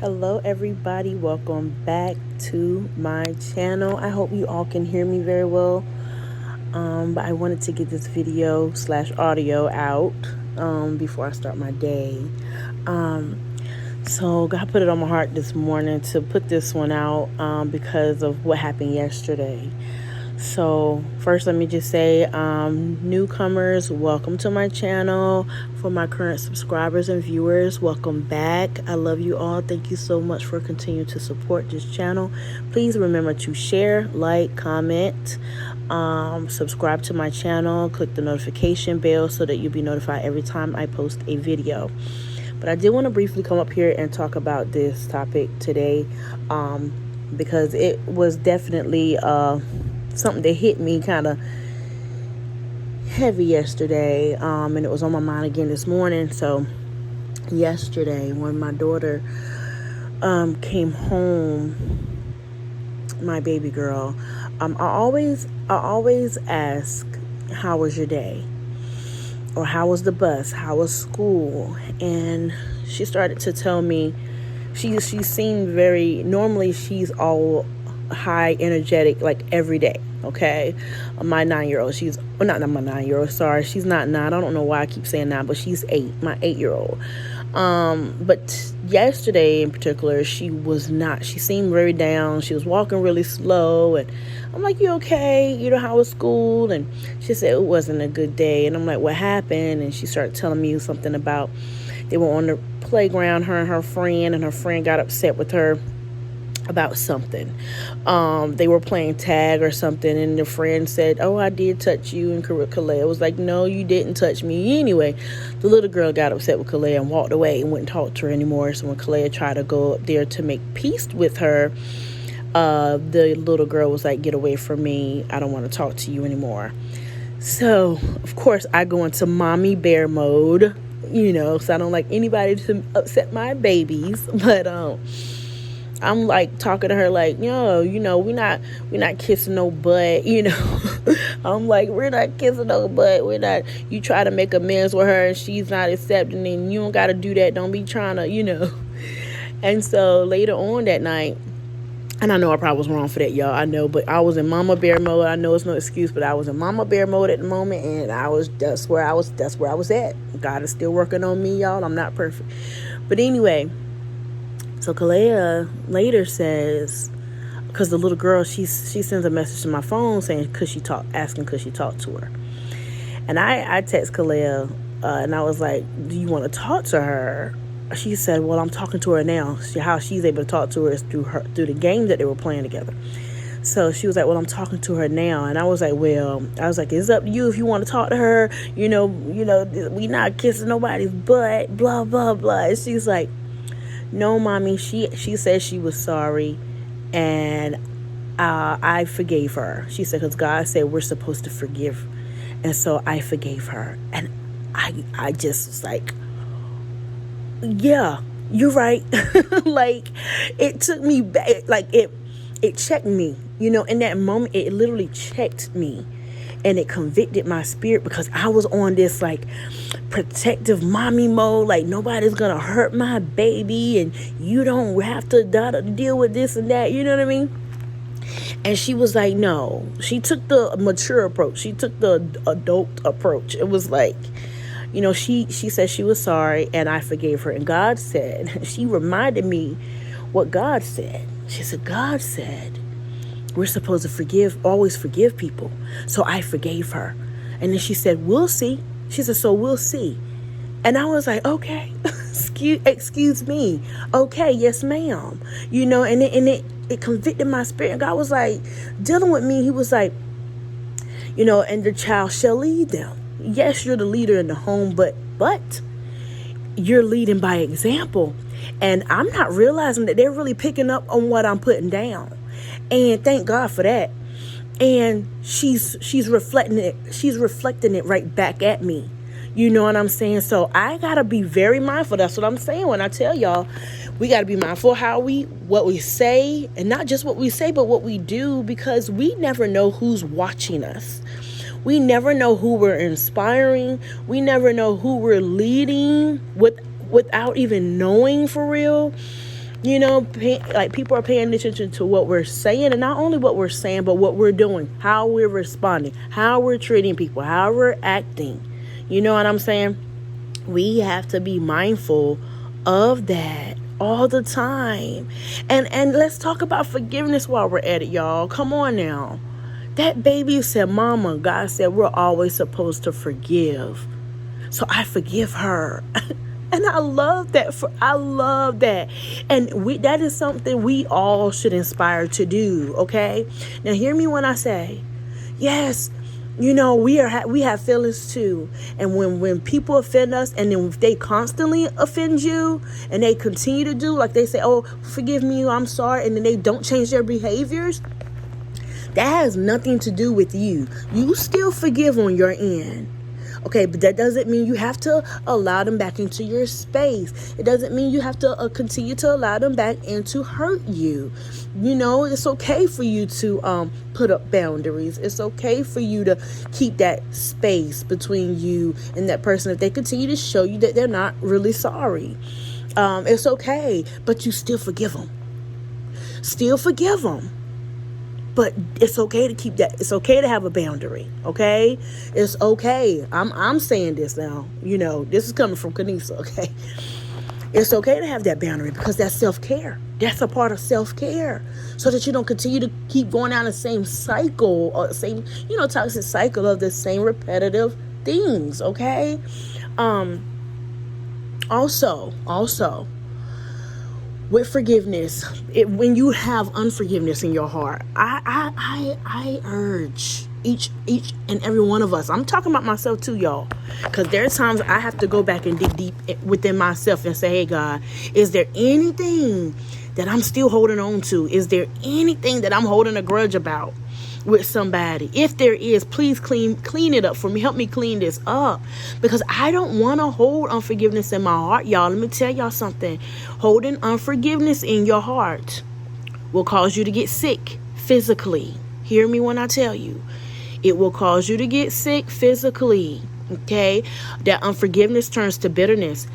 Hello everybody, welcome back to my channel. I hope you all can hear me very well. But I wanted to get this video slash audio out before I start my day. So God put it on my heart this morning to put this one out because of what happened yesterday. So first, let me just say, newcomers, welcome to my channel. For my current subscribers and viewers, welcome back. I love you all. Thank you so much for continuing to support this channel. Please remember to share, like, comment, subscribe to my channel, click the notification bell so that you'll be notified every time I post a video. But I did want to briefly come up here and talk about this topic today because it was definitely something that hit me kind of heavy yesterday, and it was on my mind again this morning. So yesterday when my daughter came home, my baby girl, I always ask, how was your day, or how was the bus, how was school? And she started to tell me she seemed very, normally she's all high energetic like every day. Okay, my 9-year-old, she's not my 9-year-old, sorry, she's not 9, I don't know why I keep saying 9, but she's 8, my 8-year-old. But yesterday in particular, she was not. She seemed very down. She was walking really slow, and I'm like, you okay? You know, how was school? And she said it wasn't a good day. And I'm like, what happened? And she started telling me something about they were on the playground, her and her friend got upset with her about something. They were playing tag or something, and the friend said, oh, I did touch you. And Kalea was like, no, you didn't touch me. Anyway, the little girl got upset with Kalea and walked away and wouldn't talk to her anymore. So when Kalea tried to go up there to make peace with her, the little girl was like, get away from me, I don't want to talk to you anymore. So of course I go into mommy bear mode, so I don't like anybody to upset my babies. But I'm like talking to her like, yo, we're not kissing no butt, I'm like, we're not kissing no butt. We're not, you try to make amends with her and she's not accepting, and you don't got to do that. Don't be trying to. And so later on that night, and I know I probably was wrong for that, y'all, I know, but I was in mama bear mode. I know it's no excuse, but I was in mama bear mode at the moment, and that's where I was at. God is still working on me, y'all. I'm not perfect. But anyway, so Kalea later says, because the little girl, she sends a message to my phone saying, asking could she talk to her. And I text Kalea, and I was like, do you want to talk to her? She said, well, I'm talking to her now. How she's able to talk to her is through the game that they were playing together. So she was like, well, I'm talking to her now. And I was like, it's up to you if you want to talk to her. We not kissing nobody's butt, blah, blah, blah. And she's like, no, mommy, she said she was sorry, and I forgave her. She said, because God said we're supposed to forgive. And so I forgave her. And I just was like, yeah, you're right. Like, it took me back, like it checked me, in that moment. It literally checked me, and it convicted my spirit, because I was on this like protective mommy mode, like nobody's gonna hurt my baby, and you don't have to deal with this and that, you know what I mean? And she was like, no. She took the mature approach. She took the adult approach. It was like, she said she was sorry, and I forgave her. And God said, she reminded me what God said. She said, God said we're supposed to always forgive people. So I forgave her. And then she said, we'll see. She said, so we'll see. And I was like, okay, excuse me. Okay, yes, ma'am. And it convicted my spirit. And God was like, dealing with me. He was like, and the child shall lead them. Yes, you're the leader in the home, but you're leading by example. And I'm not realizing that they're really picking up on what I'm putting down. And thank God for that. And she's reflecting it right back at me. You know what I'm saying? So I gotta be very mindful. That's what I'm saying when I tell y'all, we gotta be mindful what we say, and not just what we say, but what we do, because we never know who's watching us. We never know who we're inspiring. We never know who we're leading without even knowing, for real. Like people are paying attention to what we're saying, and not only what we're saying, but what we're doing, how we're responding, how we're treating people, how we're acting. You know what I'm saying? We have to be mindful of that all the time. And let's talk about forgiveness while we're at it, y'all. Come on now. That baby said, Mama, God said we're always supposed to forgive. So I forgive her. And I love that. I love that. And that is something we all should inspire to do, okay? Now hear me when I say, yes, we have feelings too. And when people offend us, and then if they constantly offend you and they continue to do, like they say, oh, forgive me, I'm sorry, and then they don't change their behaviors, that has nothing to do with you. You still forgive on your end. Okay, but that doesn't mean you have to allow them back into your space. It doesn't mean you have to continue to allow them back in to hurt you. It's okay for you to put up boundaries. It's okay for you to keep that space between you and that person if they continue to show you that they're not really sorry. It's okay, but you still forgive them. Still forgive them. But it's okay to keep that. It's okay to have a boundary. Okay, it's okay. I'm saying this now. This is coming from Kanisa. Okay, it's okay to have that boundary because that's self-care. That's a part of self-care, so that you don't continue to keep going down the same cycle or same toxic cycle of the same repetitive things. Okay. Also. With forgiveness, when you have unforgiveness in your heart, I urge each and every one of us. I'm talking about myself too, y'all, because there are times I have to go back and dig deep within myself and say, hey, God, is there anything that I'm still holding on to? Is there anything that I'm holding a grudge about with somebody? If there is, please clean it up for me. Help me clean this up, because I don't want to hold unforgiveness in my heart, y'all. Let me tell y'all something. Holding unforgiveness in your heart will cause you to get sick physically. Hear me when I tell you. It will cause you to get sick physically. Okay? That unforgiveness turns to bitterness.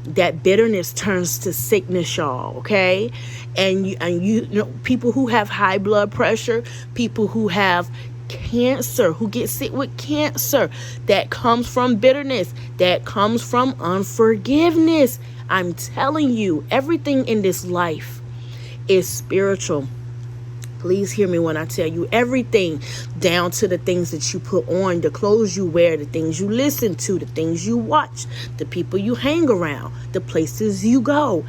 That bitterness turns to sickness, y'all. Okay? And you know, people who have high blood pressure, people who have cancer, who get sick with cancer, that comes from bitterness, that comes from unforgiveness. I'm telling you, everything in this life is spiritual. Please hear me when I tell you, everything, down to the things that you put on, the clothes you wear, the things you listen to, the things you watch, the people you hang around, the places you go.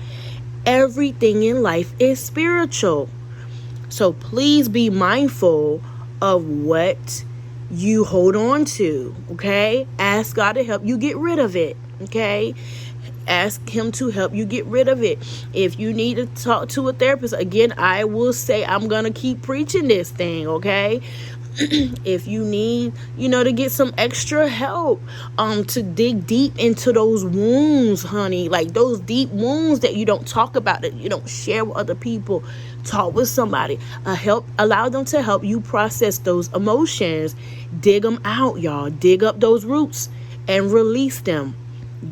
Everything in life is spiritual. So please be mindful of what you hold on to, okay? Ask God to help you get rid of it, okay? Ask him to help you get rid of it. If you need to talk to a therapist, again, I will say I'm going to keep preaching this thing, okay? If you need, to get some extra help, to dig deep into those wounds, honey, like those deep wounds that you don't talk about, that you don't share with other people, talk with somebody, allow them to help you process those emotions. Dig them out, y'all. Dig up those roots and release them.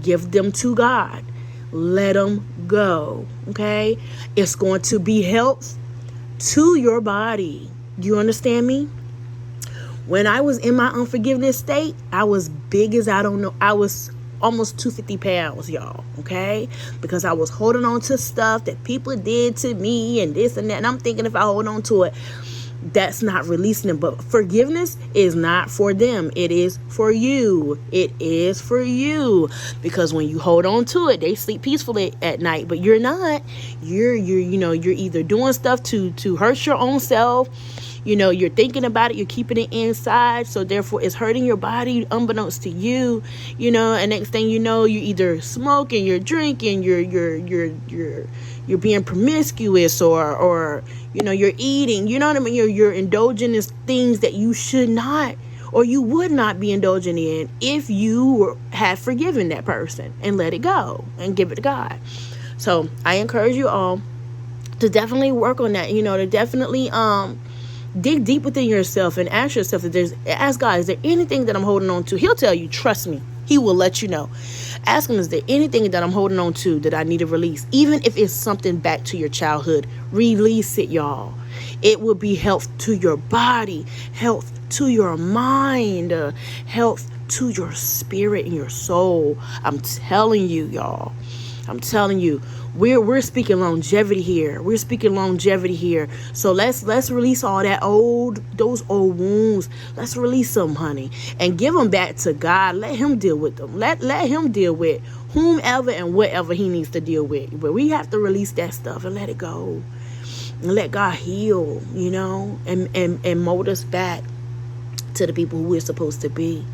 Give them to God. Let them go. Okay? It's going to be health to your body. Do you understand me? When I was in my unforgiveness state, I was big as I don't know. I was almost 250 pounds, y'all. Okay? Because I was holding on to stuff that people did to me and this and that. And I'm thinking if I hold on to it, that's not releasing them. But forgiveness is not for them. It is for you. It is for you. Because when you hold on to it, they sleep peacefully at night. But you're not. You're either doing stuff to hurt your own self. You're thinking about it, you're keeping it inside, so therefore it's hurting your body unbeknownst to you, and next thing you know, you're either smoking, you're drinking, you're being promiscuous, or you're eating, what I mean, you're indulging in things that you should not, or you would not be indulging in if you had forgiven that person and let it go and give it to God. So I encourage you all to definitely work on that, to definitely dig deep within yourself and ask yourself ask God, is there anything that I'm holding on to? He'll tell you, trust me. He will let you know. Ask him, is there anything that I'm holding on to that I need to release? Even if it's something back to your childhood, release it, y'all. It will be health to your body, health to your mind, health to your spirit and your soul. I'm telling you, y'all. I'm telling you, we're speaking longevity here. We're speaking longevity here. So let's release all those old wounds. Let's release them, honey, and give them back to God. Let him deal with them. Let him deal with whomever and whatever he needs to deal with. But we have to release that stuff and let it go. And let God heal, and mold us back to the people who we're supposed to be.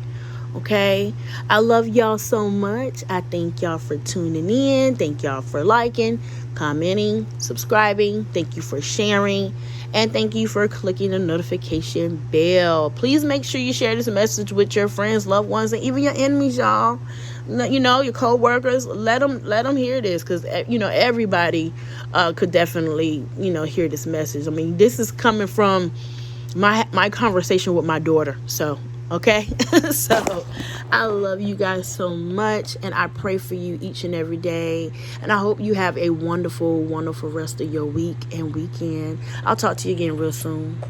Okay, I love y'all so much. I thank y'all for tuning in. Thank y'all for liking, commenting, subscribing. Thank you for sharing, and thank you for clicking the notification bell. Please make sure you share this message with your friends, loved ones, and even your enemies, y'all. Your co-workers. Let them hear this, because everybody could definitely hear this message. I mean, this is coming from my conversation with my daughter. So okay. So I love you guys so much, and I pray for you each and every day, and I hope you have a wonderful rest of your week and weekend. I'll talk to you again real soon.